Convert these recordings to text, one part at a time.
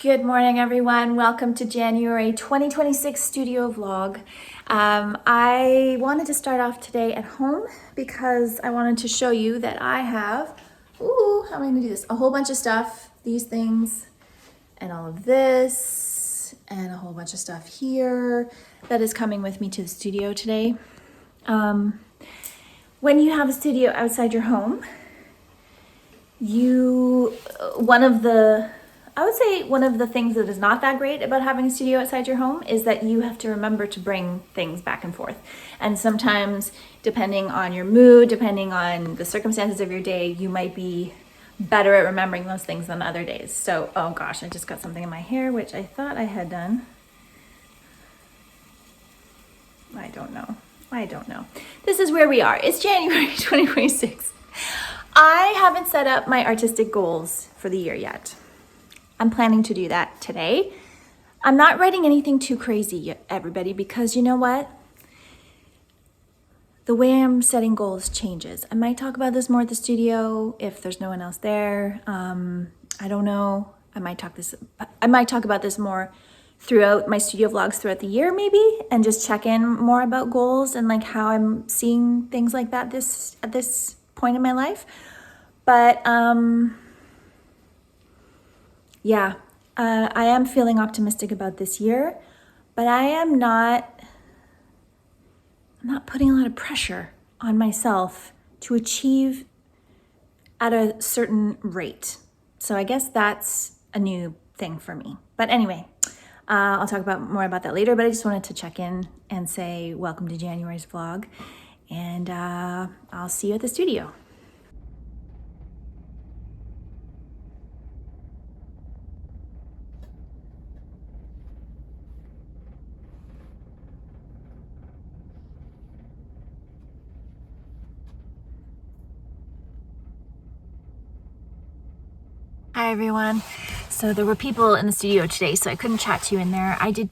Good morning, everyone. Welcome to January 2026 studio vlog. I wanted to start off today at home because I wanted to show you that I have, how am I gonna do this? A whole bunch of stuff, these things, and all of this, and a whole bunch of stuff here that is coming with me to the studio today. When you have a studio outside your home, I would say one of the things that is not that great about having a studio outside your home is that you have to remember to bring things back and forth. And sometimes, depending on your mood, depending on the circumstances of your day, you might be better at remembering those things than other days. So, oh gosh, I just got something in my hair, which I thought I had done. I don't know. This is where we are. It's January 2026. I haven't set up my artistic goals for the year yet. I'm planning to do that today. I'm not writing anything too crazy yet, everybody, because you know what? The way I'm setting goals changes. I might talk about this more at the studio if there's no one else there. I don't know. I might talk about this more throughout my studio vlogs throughout the year maybe, and just check in more about goals and like how I'm seeing things like that at this point in my life. But yeah, I am feeling optimistic about this year, but I'm not putting a lot of pressure on myself to achieve at a certain rate. So I guess that's a new thing for me. But anyway, I'll talk more about that later, but I just wanted to check in and say welcome to January's vlog, and I'll see you at the studio. Hi everyone. So there were people in the studio today, so I couldn't chat to you in there. I did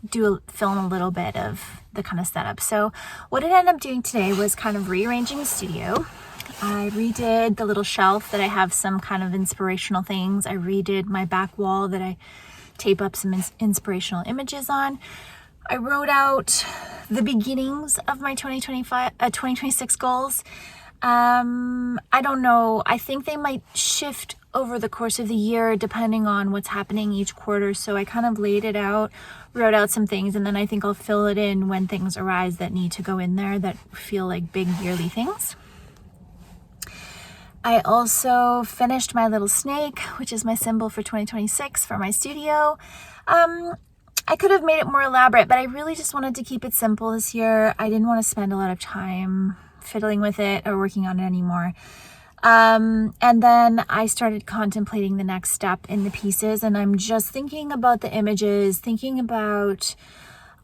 film a little bit of the kind of setup. So what I ended up doing today was kind of rearranging the studio. I redid the little shelf that I have some kind of inspirational things. I redid my back wall that I tape up some inspirational images on. I wrote out the beginnings of my 2026 goals. I don't know. I think they might shift over the course of the year depending on what's happening each quarter. So I kind of laid it out, wrote out some things, and then I think I'll fill it in when things arise that need to go in there that feel like big yearly things. I also finished my little snake, which is my symbol for 2026 for my studio. I could have made it more elaborate, but I really just wanted to keep it simple this year. I didn't want to spend a lot of time fiddling with it or working on it anymore. And then I started contemplating the next step in the pieces, and I'm just thinking about the images, thinking about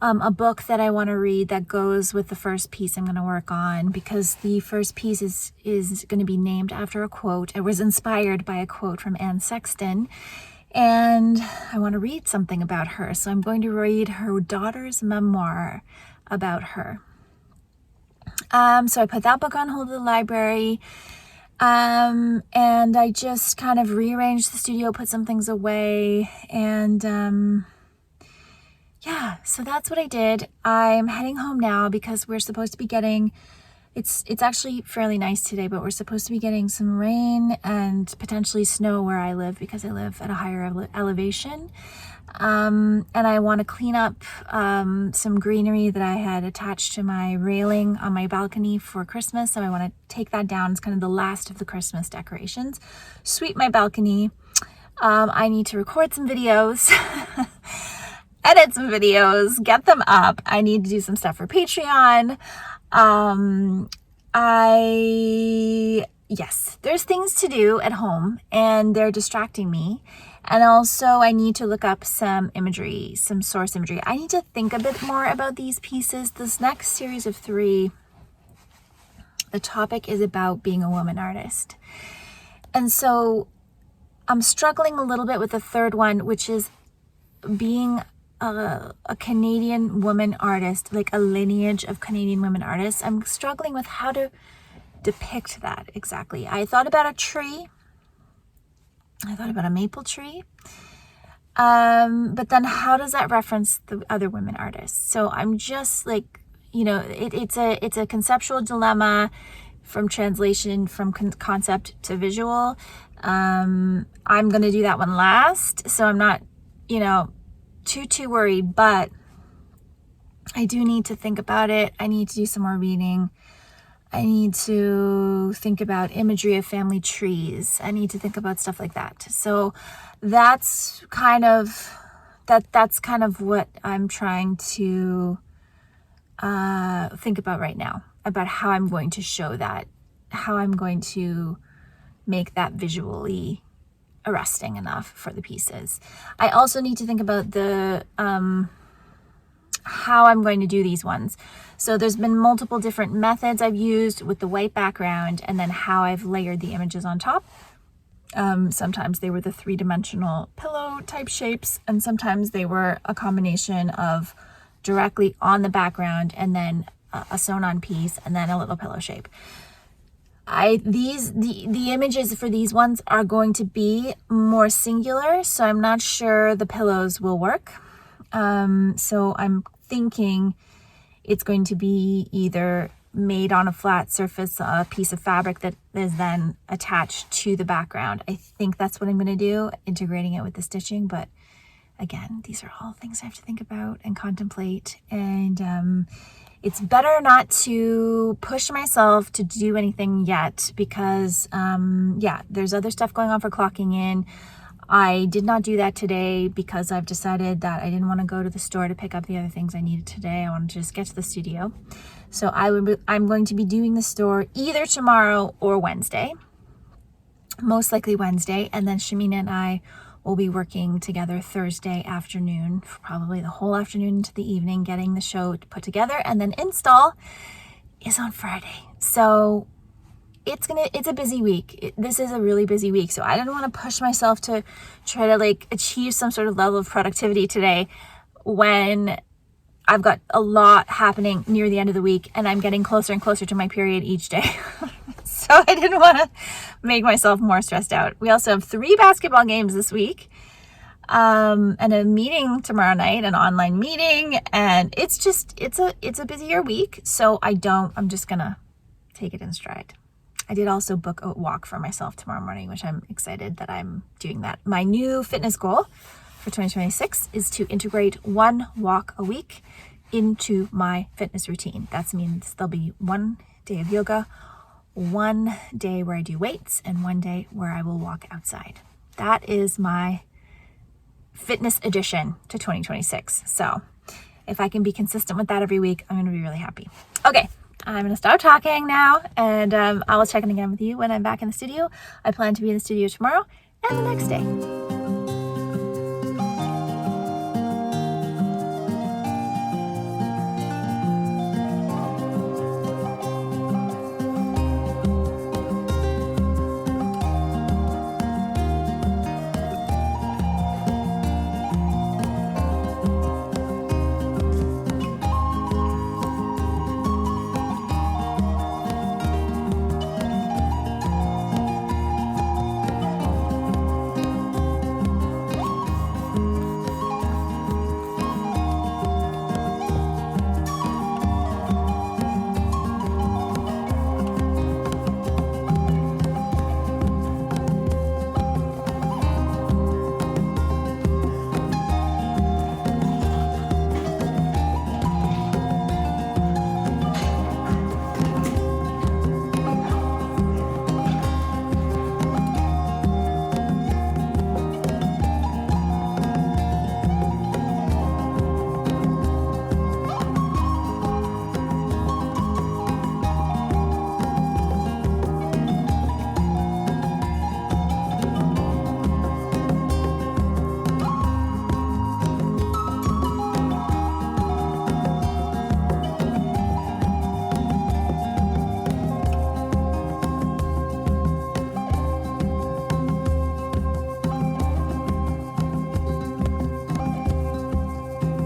a book that I want to read that goes with the first piece I'm going to work on, because the first piece is going to be named after a quote. It was inspired by a quote from Anne Sexton, and I want to read something about her. So I'm going to read her daughter's memoir about her. So I put that book on hold at the library. And I just kind of rearranged the studio, put some things away, and yeah, so that's what I did. I'm heading home now because we're supposed to be getting, it's actually fairly nice today, but we're supposed to be getting some rain and potentially snow where I live because I live at a higher elevation. And I want to clean up some greenery that I had attached to my railing on my balcony for Christmas. So I want to take that down. It's kind of the last of the Christmas decorations. Sweep my balcony. I need to record some videos, edit some videos, get them up. I need to do some stuff for Patreon. Yes, there's things to do at home and they're distracting me. And also I need to look up some imagery, some source imagery. I need to think a bit more about these pieces. This next series of 3, the topic is about being a woman artist. And so I'm struggling a little bit with the third one, which is being a Canadian woman artist, like a lineage of Canadian women artists. I'm struggling with how to depict that exactly. I thought about a tree. I thought about a maple tree. But then how does that reference the other women artists? So I'm just like, it's a conceptual dilemma from translation, from concept to visual. I'm going to do that one last. So I'm not, too worried, but I do need to think about it. I need to do some more reading. I need to think about imagery of family trees. I need to think about stuff like that. So that's kind of what I'm trying to think about right now, about how I'm going to show that, how I'm going to make that visually arresting enough for the pieces. I also need to think about the how I'm going to do these ones. So there's been multiple different methods I've used with the white background, and then how I've layered the images on top. Sometimes they were the 3-dimensional pillow type shapes, and sometimes they were a combination of directly on the background and then a sewn on piece and then a little pillow shape. The images for these ones are going to be more singular, so I'm not sure the pillows will work. So I'm thinking it's going to be either made on a flat surface, a piece of fabric that is then attached to the background. I think that's what I'm going to do, integrating it with the stitching. But again, these are all things I have to think about and contemplate. And it's better not to push myself to do anything yet because, there's other stuff going on for clocking in. I did not do that today because I've decided that I didn't want to go to the store to pick up the other things I needed today. I wanted to just get to the studio. So I'm going to be doing the store either tomorrow or Wednesday, most likely Wednesday. And then Shamina and I will be working together Thursday afternoon, for probably the whole afternoon into the evening, getting the show put together. And then install is on Friday. So it's a busy week. This is a really busy week. So I didn't want to push myself to try to achieve some sort of level of productivity today when I've got a lot happening near the end of the week and I'm getting closer and closer to my period each day. So I didn't want to make myself more stressed out. We also have 3 basketball games this week, and a meeting tomorrow night, an online meeting. And it's a busier week. So I'm just going to take it in stride. I did also book a walk for myself tomorrow morning, which I'm excited that I'm doing that. My new fitness goal for 2026 is to integrate 1 walk a week into my fitness routine. That means there'll be 1 day of yoga, 1 day where I do weights, and 1 day where I will walk outside. That is my fitness addition to 2026. So if I can be consistent with that every week, I'm going to be really happy. Okay. I'm going to stop talking now, and I will check in again with you when I'm back in the studio. I plan to be in the studio tomorrow and the next day.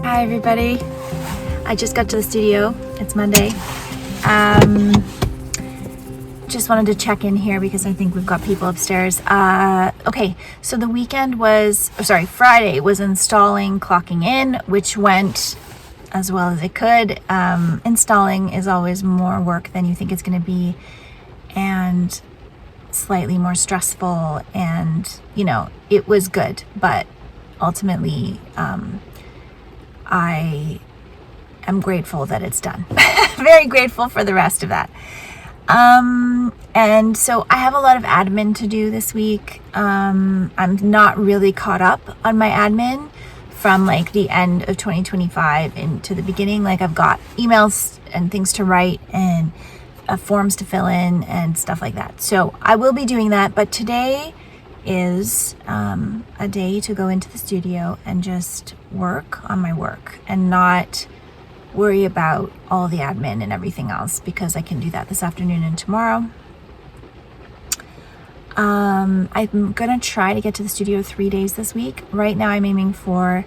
Hi everybody, I just got to the studio. It's Monday. Just wanted to check in here because I think we've got people upstairs. Okay, so the weekend was, Friday was installing clocking in, which went as well as it could. Installing is always more work than you think it's going to be, and slightly more stressful, and it was good, but ultimately I am grateful that it's done. Very grateful for the rest of that. And so I have a lot of admin to do this week. I'm not really caught up on my admin from like the end of 2025 into the beginning. Like I've got emails and things to write and forms to fill in and stuff like that. So I will be doing that, but today is a day to go into the studio and just work on my work and not worry about all the admin and everything else, because I can do that this afternoon and tomorrow. I'm gonna try to get to the studio 3 days this week. Right now I'm aiming for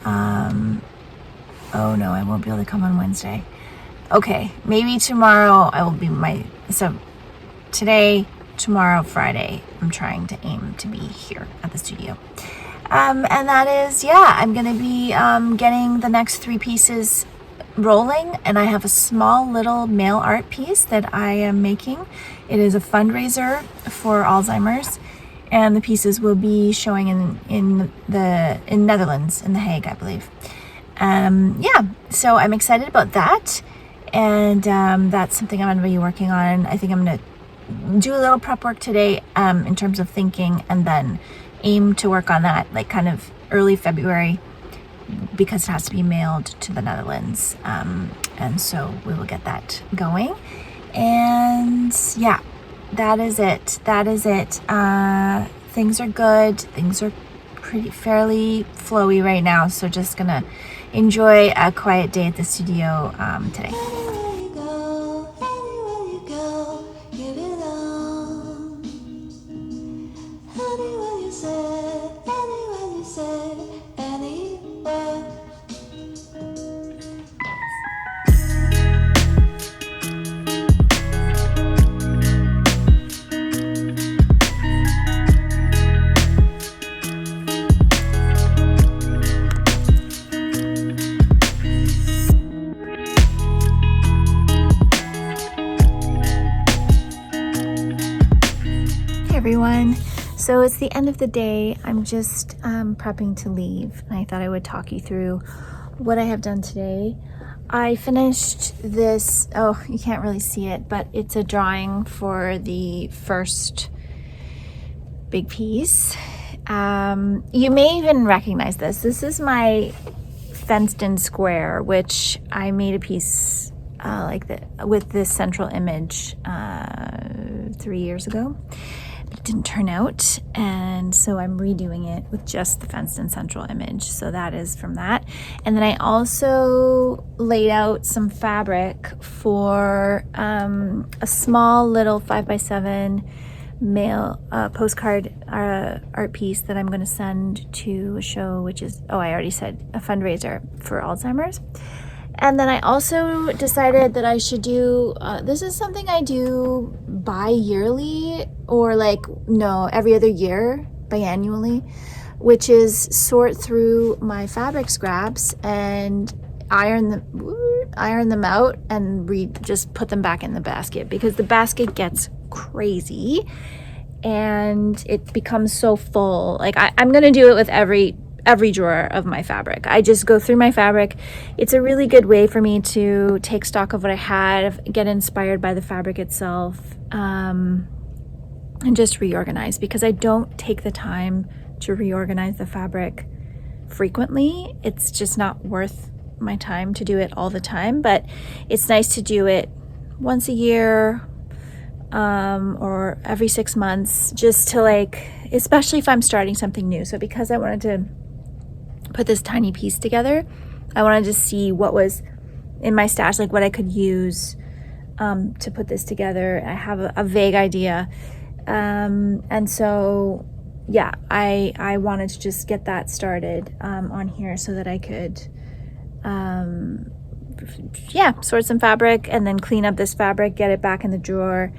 oh no, I won't be able to come on Wednesday. Okay, maybe tomorrow I will be so today, tomorrow, Friday, I'm trying to aim to be here at the studio. And that is, I'm going to be getting the next 3 pieces rolling, and I have a small little mail art piece that I am making. It is a fundraiser for Alzheimer's, and the pieces will be showing in Netherlands, in The Hague, I believe. So I'm excited about that, and that's something I'm going to be working on. I think I'm going to do a little prep work today in terms of thinking, and then aim to work on that like kind of early February, because it has to be mailed to the Netherlands, and so we will get that going. And that is it. Things are good. Things are fairly flowy right now, so just gonna enjoy a quiet day at the studio today. Everyone, so it's the end of the day. I'm just prepping to leave, and I thought I would talk you through what I have done today. I finished this, you can't really see it, but it's a drawing for the first big piece. You may even recognize this. This is my fenced-in square, which I made a piece with this central image 3 years ago. It didn't turn out, and so I'm redoing it with just the fenced-in central image. So that is from that. And then I also laid out some fabric for a small little 5x7 mail postcard art piece that I'm going to send to a show, which is, I already said, a fundraiser for Alzheimer's. And then I also decided that I should do, this is something I do bi-yearly, or every other year, biannually, which is sort through my fabric scraps and iron them out and just put them back in the basket, because the basket gets crazy and it becomes so full. Like I'm going to do it with every drawer of my fabric. I just go through my fabric. It's a really good way for me to take stock of what I had, get inspired by the fabric itself, and just reorganize, because I don't take the time to reorganize the fabric frequently. It's just not worth my time to do it all the time, but it's nice to do it once a year, or every 6 months, just to especially if I'm starting something new. So because I wanted to put this tiny piece together, I wanted to see what was in my stash, what I could use to put this together. I have a vague idea, and so I wanted to just get that started on here so that I could sort some fabric and then clean up this fabric, get it back in the drawer,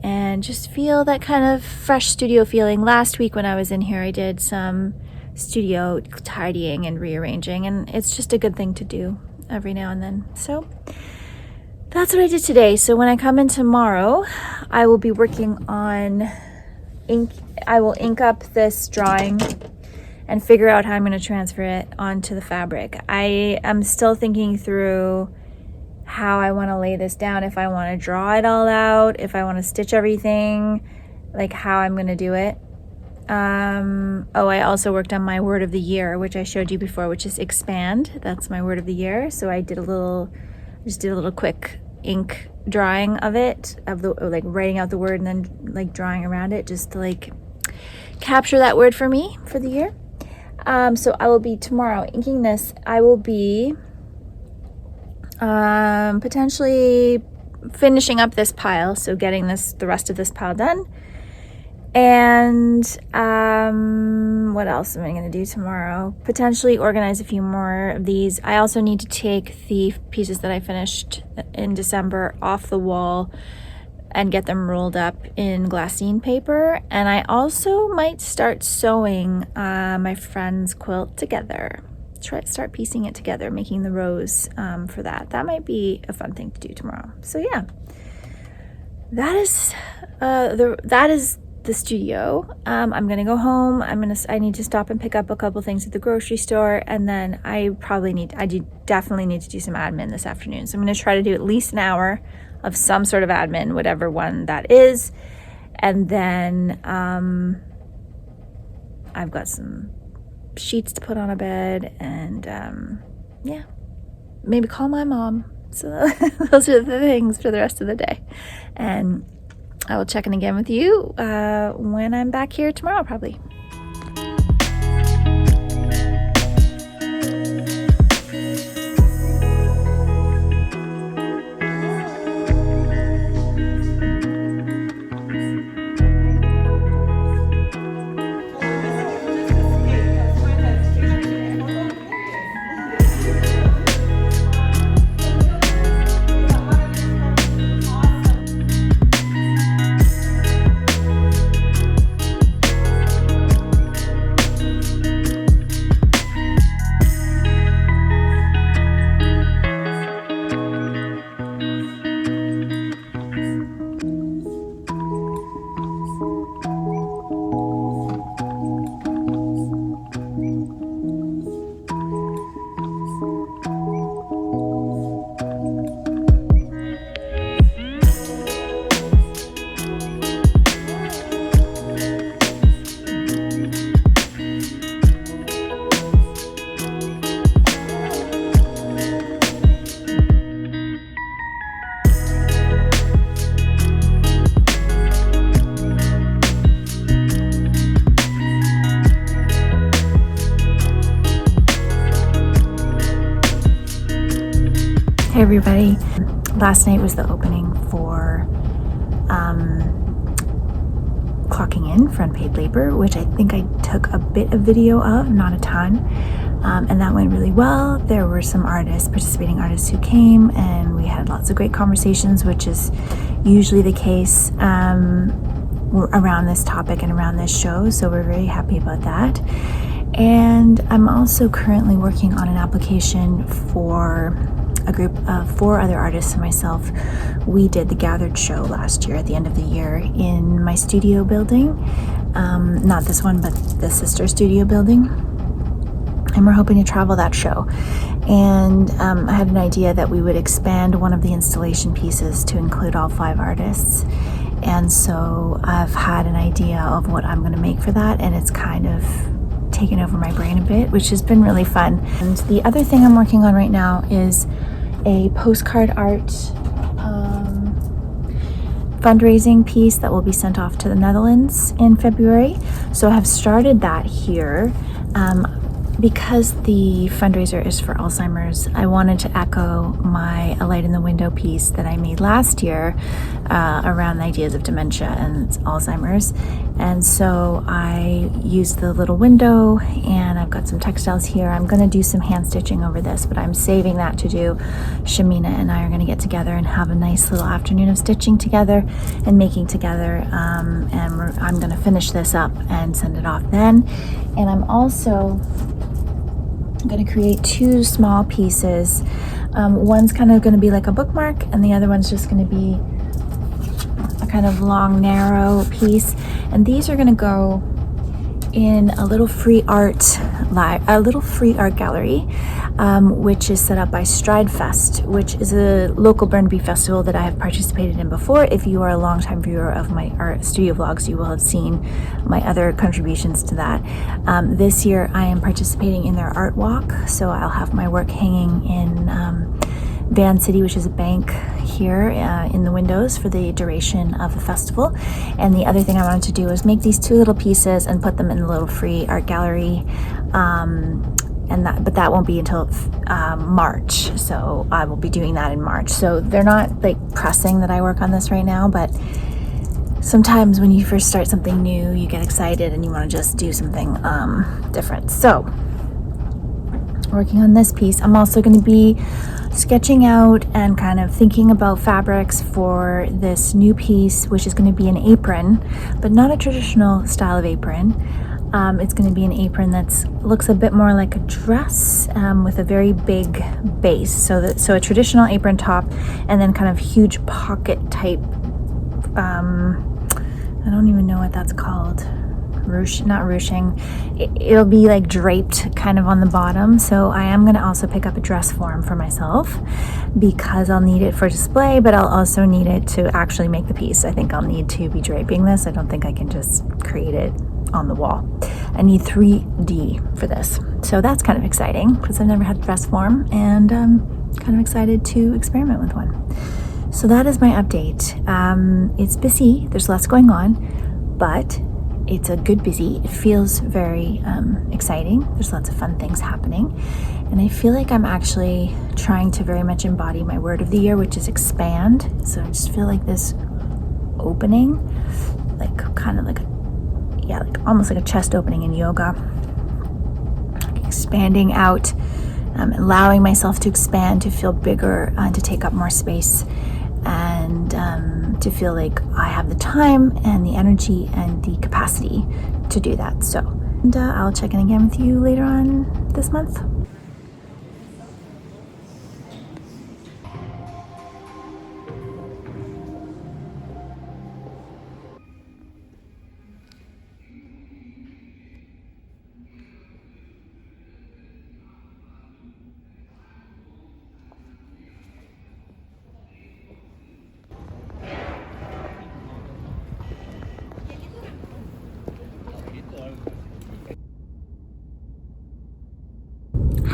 and just feel that kind of fresh studio feeling. Last week when I was in here, I did some studio tidying and rearranging, and it's just a good thing to do every now and then. So that's what I did today. So when I come in tomorrow, I will be working on I will ink up this drawing and figure out how I'm going to transfer it onto the fabric. I am still thinking through how I want to lay this down, if I want to draw it all out, if I want to stitch everything, like how I'm going to do it. I also worked on my word of the year, which I showed you before, which is expand. That's my word of the year. So I did a little quick ink drawing of it, of the, like writing out the word and then like drawing around it, just to like capture that word for me for the year. So I will be tomorrow inking this. I will be potentially finishing up this pile, so getting the rest of this pile done. And what else am I going to do tomorrow? Potentially organize a few more of these. I also need to take the pieces that I finished in December off the wall and get them rolled up in glassine paper. And I also might start sewing my friend's quilt together. Start piecing it together, making the rows for that. That might be a fun thing to do tomorrow. So yeah, that is the studio. I'm gonna go home. I need to stop and pick up a couple things at the grocery store, and then I definitely need to do some admin this afternoon. So I'm gonna try to do at least an hour of some sort of admin, whatever one that is, and then I've got some sheets to put on a bed, and yeah, maybe call my mom. So those are the things for the rest of the day, and I will check in again with you when I'm back here tomorrow, probably. Hey everybody, last night was the opening for clocking in for unpaid labor, which I think I took a bit of video of, not a ton, and that went really well. There were some participating artists who came, and we had lots of great conversations, which is usually the case around this topic and around this show, so we're very happy about that. And I'm also currently working on an application for a group of 4 other artists and myself. We did the Gathered show last year at the end of the year in my studio building, not this one, but the sister studio building, and we're hoping to travel that show. And I had an idea that we would expand one of the installation pieces to include all 5 artists, and so I've had an idea of what I'm going to make for that, and it's kind of taken over my brain a bit, which has been really fun. And the other thing I'm working on right now is a postcard art fundraising piece that will be sent off to the Netherlands in February. So I have started that here. because the fundraiser is for Alzheimer's, I wanted to echo my A Light in the Window piece that I made last year around the ideas of dementia and Alzheimer's. And so I used the little window, and I've got some textiles here. I'm going to do some hand stitching over this, but I'm saving that to do. Shamina and I are going to get together and have a nice little afternoon of stitching together and making together. I'm going to finish this up and send it off then. And I'm also going to create two small pieces. One's kind of going to be like a bookmark, and the other one's just going to be a kind of long, narrow piece. And these are going to go in a little free art gallery, which is set up by Stride Fest, which is a local Burnaby festival that I have participated in before. If you are a longtime viewer of my art studio vlogs, you will have seen my other contributions to that. This year I am participating in their art walk, so I'll have my work hanging in Van City, which is a bank here in the windows for the duration of the festival. And the other thing I wanted to do was make these two little pieces and put them in the little free art gallery. But that won't be until March, so I will be doing that in March. So they're not like pressing that I work on this right now, but sometimes when you first start something new, you get excited and you want to just do something different. So working on this piece, I'm also going to be sketching out and kind of thinking about fabrics for this new piece, which is going to be an apron, but not a traditional style of apron. It's going to be an apron that looks a bit more like a dress with a very big base. So a traditional apron top, and then kind of huge pocket type. I don't even know what that's called. Not ruching. It'll be like draped kind of on the bottom. So I am going to also pick up a dress form for myself because I'll need it for display, but I'll also need it to actually make the piece. I think I'll need to be draping this. I don't think I can just create it on the wall. I need 3D for this. So that's kind of exciting because I've never had a dress form, and kind of excited to experiment with one. So that is my update. It's busy. There's lots going on, but it's a good busy. It feels very exciting. There's lots of fun things happening. And I feel like I'm actually trying to very much embody my word of the year, which is expand. So I just feel like this opening, like kind of like almost like a chest opening in yoga. Like expanding out, allowing myself to expand, to feel bigger, to take up more space, and to feel like I have the time and the energy and the capacity to do that. So, and I'll check in again with you later on this month.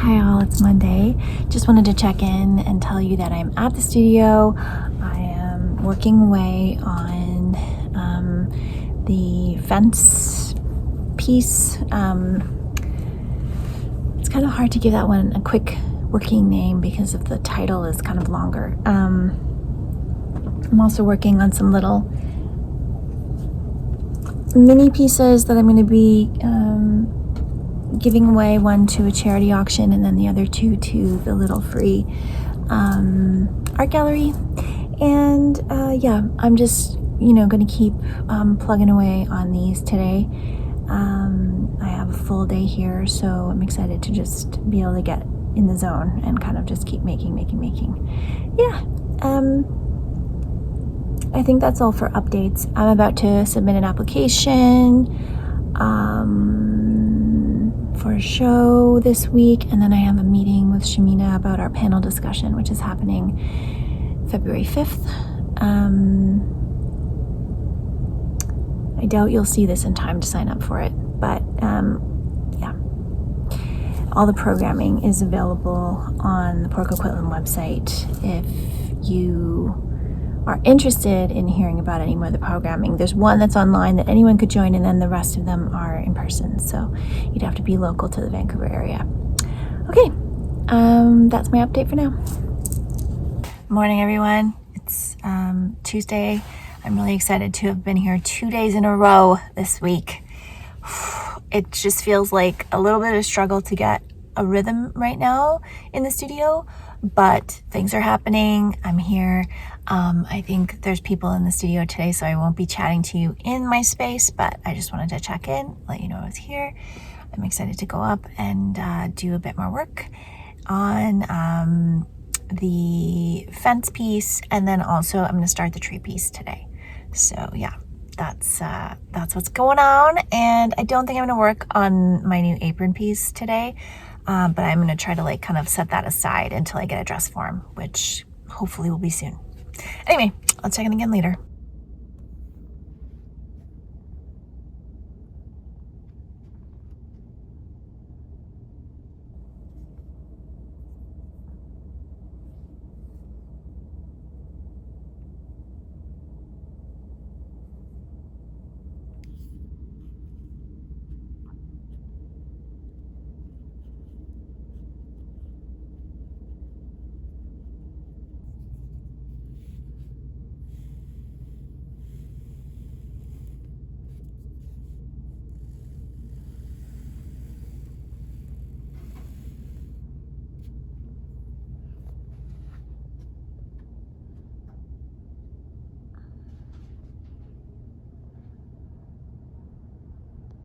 Hi all, it's Monday. Just wanted to check in and tell you that I'm at the studio. I am working away on the fence piece. It's kind of hard to give that one a quick working name because of the title is kind of longer. I'm also working on some little mini pieces that I'm going to be giving away, one to a charity auction and then the other two to the little free art gallery. And I'm just going to keep plugging away on these today. I have a full day here, so I'm excited to just be able to get in the zone and kind of just keep making. I think that's all for updates. I'm about to submit an application for a show this week, and then I have a meeting with Shamina about our panel discussion, which is happening February 5th. I doubt you'll see this in time to sign up for it, but all the programming is available on the Port Coquitlam website if you are interested in hearing about any more of the programming. There's one that's online that anyone could join, and then the rest of them are in person. So you'd have to be local to the Vancouver area. Okay, that's my update for now. Morning, everyone. It's Tuesday. I'm really excited to have been here 2 days in a row this week. It just feels like a little bit of a struggle to get a rhythm right now in the studio, but things are happening. I'm here. I think there's people in the studio today, so I won't be chatting to you in my space, but I just wanted to check in, let you know I was here. I'm excited to go up and do a bit more work on the fence piece, and then also I'm going to start the tree piece today. So yeah, that's what's going on. And I don't think I'm going to work on my new apron piece today, but I'm going to try to like kind of set that aside until I get a dress form, which hopefully will be soon. Anyway, I'll check in again later.